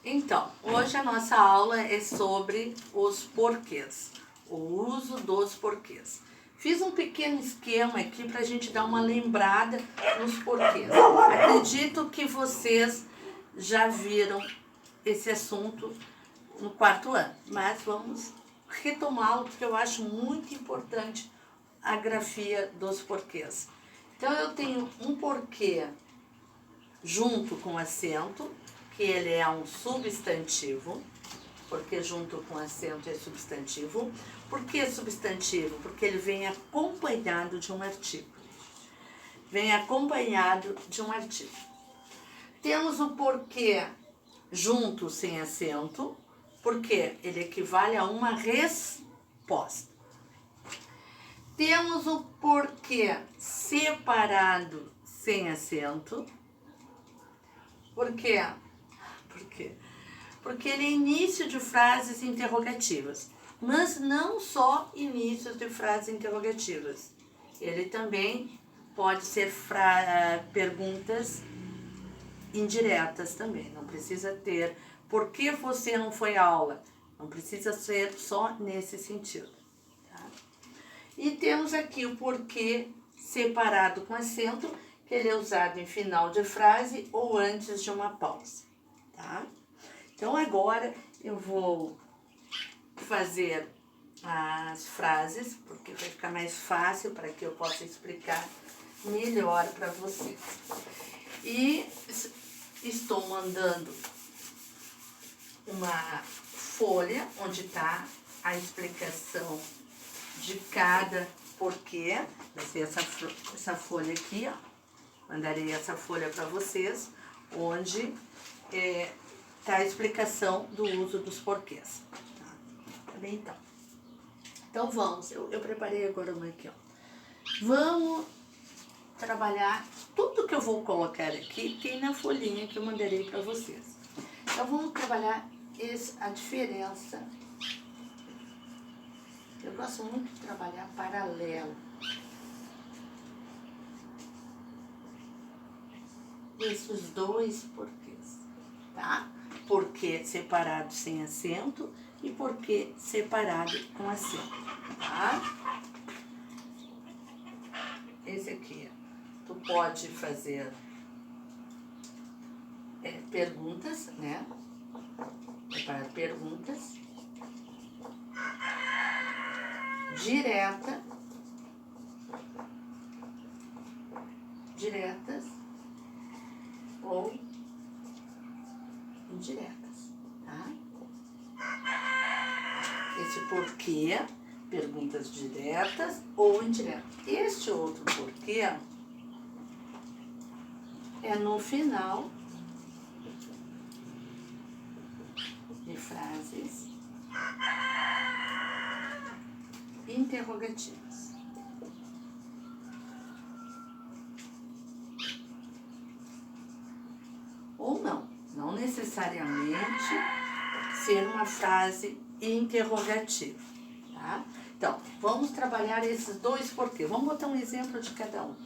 Então, hoje a nossa aula é sobre os porquês, o uso dos porquês. Fiz um pequeno esquema aqui para a gente dar uma lembrada nos porquês. Acredito que vocês já viram esse assunto no 4º ano, mas vamos retomá-lo porque eu acho muito importante a grafia dos porquês. Então, eu tenho um porquê junto com acento, que ele é um substantivo, porque junto com acento é substantivo. Por que substantivo? Porque ele vem acompanhado de um artigo. Vem acompanhado de um artigo. Temos o porquê junto sem acento, porque ele equivale a uma resposta. Temos o porquê separado sem acento. Por quê? Porque ele é início de frases interrogativas, mas não só inícios de frases interrogativas. Ele também pode ser perguntas indiretas também. Não precisa ter por que você não foi à aula. Não precisa ser só nesse sentido. Tá? E temos aqui o porquê separado com acento, que ele é usado em final de frase ou antes de uma pausa. Tá? Então, agora eu vou fazer as frases, porque vai ficar mais fácil para que eu possa explicar melhor para vocês. E estou mandando uma folha onde está a explicação de cada porquê. Vai ser essa folha aqui, ó. Mandarei essa folha para vocês, onde tá a explicação do uso dos porquês. Tá bem, então? Então vamos, eu preparei agora uma aqui, ó. Vamos trabalhar, tudo que eu vou colocar aqui tem na folhinha que eu mandarei para vocês. Então vamos trabalhar a diferença. Eu gosto muito de trabalhar paralelo. Esses dois porquês, tá? Porquê separado sem acento e porquê separado com acento, tá? Esse aqui, tu pode fazer perguntas, né? Preparar perguntas diretas ou indiretas, tá? Esse porquê, perguntas diretas ou indiretas. Este outro porquê é no final de frases interrogativas. Ou não necessariamente ser uma frase interrogativa, tá? Então, vamos trabalhar esses dois porquês. Vamos botar um exemplo de cada um.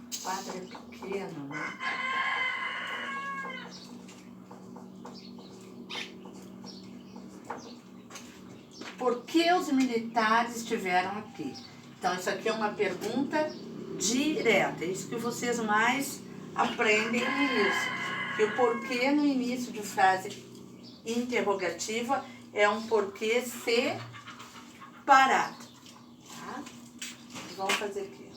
O quadro é pequeno, né? Por que os militares estiveram aqui? Então, isso aqui é uma pergunta direta. É isso que vocês mais aprendem nisso. Que o porquê no início de frase interrogativa é um porquê separado. Tá? Vamos fazer aqui.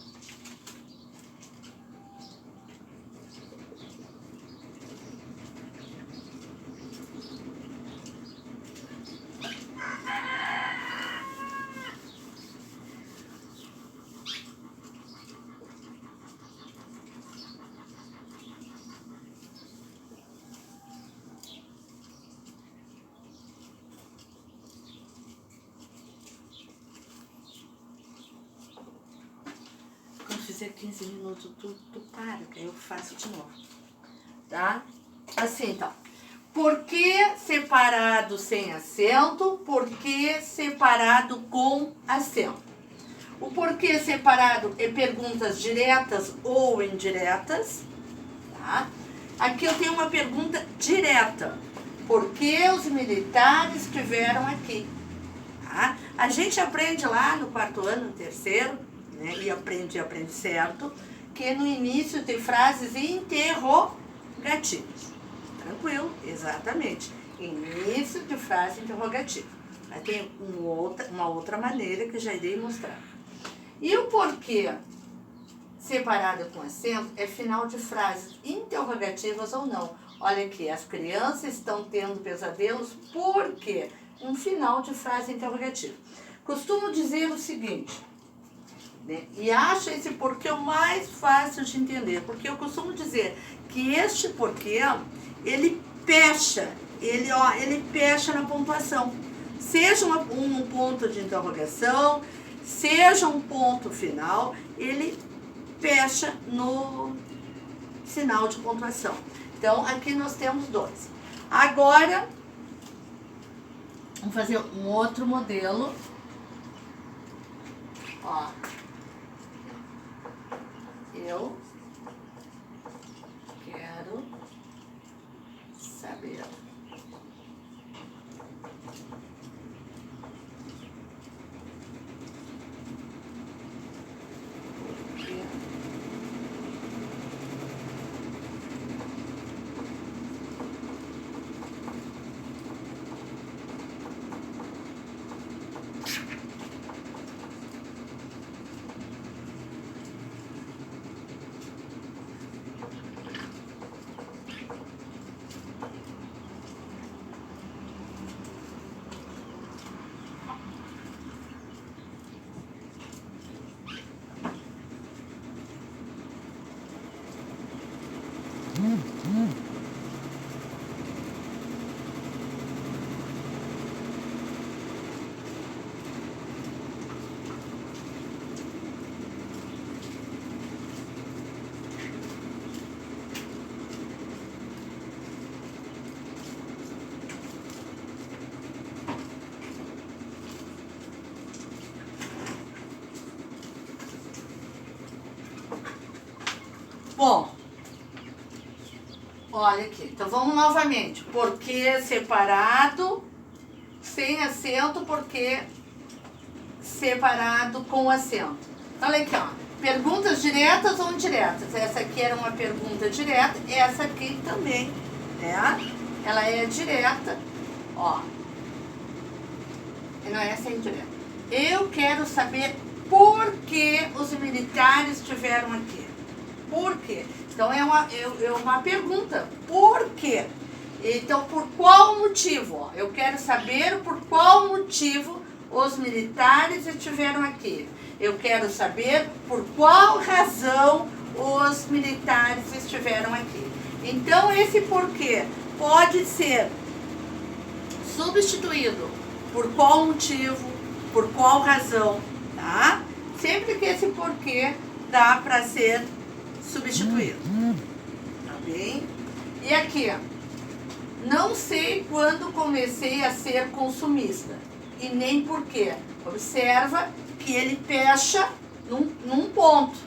Quando fizer 15 minutos, tu para, que aí eu faço de novo, tá? Assim, então. Por que separado sem acento? Por que separado com acento? O porquê separado é perguntas diretas ou indiretas, tá? Aqui eu tenho uma pergunta direta. Por que os militares estiveram aqui? Tá? A gente aprende lá no 4º ano, no 3º, né? E aprende certo, que no início tem frases interrogativas. Tranquilo, exatamente. Início de frase interrogativa. Mas tem uma outra maneira que já irei mostrar. E o porquê separado com acento é final de frases interrogativas ou não. Olha aqui, as crianças estão tendo pesadelos por quê? Um final de frase interrogativa. Costumo dizer o seguinte, né? E acho esse porquê o mais fácil de entender, porque eu costumo dizer que este porquê, ele pecha na pontuação. Seja um ponto de interrogação, seja um ponto final, ele fecha no sinal de pontuação. Então, aqui nós temos 2. Agora, vamos fazer um outro modelo. Ó. Eu quero saber Bom, olha aqui, então vamos novamente. Porquê separado, sem acento, porquê separado com acento. Olha aqui, ó, perguntas diretas ou indiretas. Essa aqui era uma pergunta direta, essa aqui também, né? Ela é direta, ó. Não, essa é indireta. Eu quero saber por que os militares estiveram aqui. Por quê? Então, é uma pergunta. Por quê? Então, por qual motivo? Ó, eu quero saber por qual motivo os militares estiveram aqui. Eu quero saber por qual razão os militares estiveram aqui. Então, esse porquê pode ser substituído por qual motivo, por qual razão, tá? Sempre que esse porquê dá para ser substituído, tá bem? E aqui, ó, não sei quando comecei a ser consumista e nem por quê. Observa que ele fecha num ponto,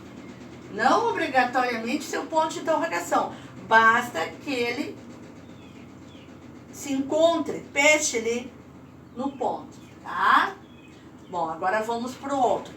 não obrigatoriamente seu ponto de interrogação, basta que ele se encontre, feche ele no ponto, tá? Bom, agora vamos pro outro.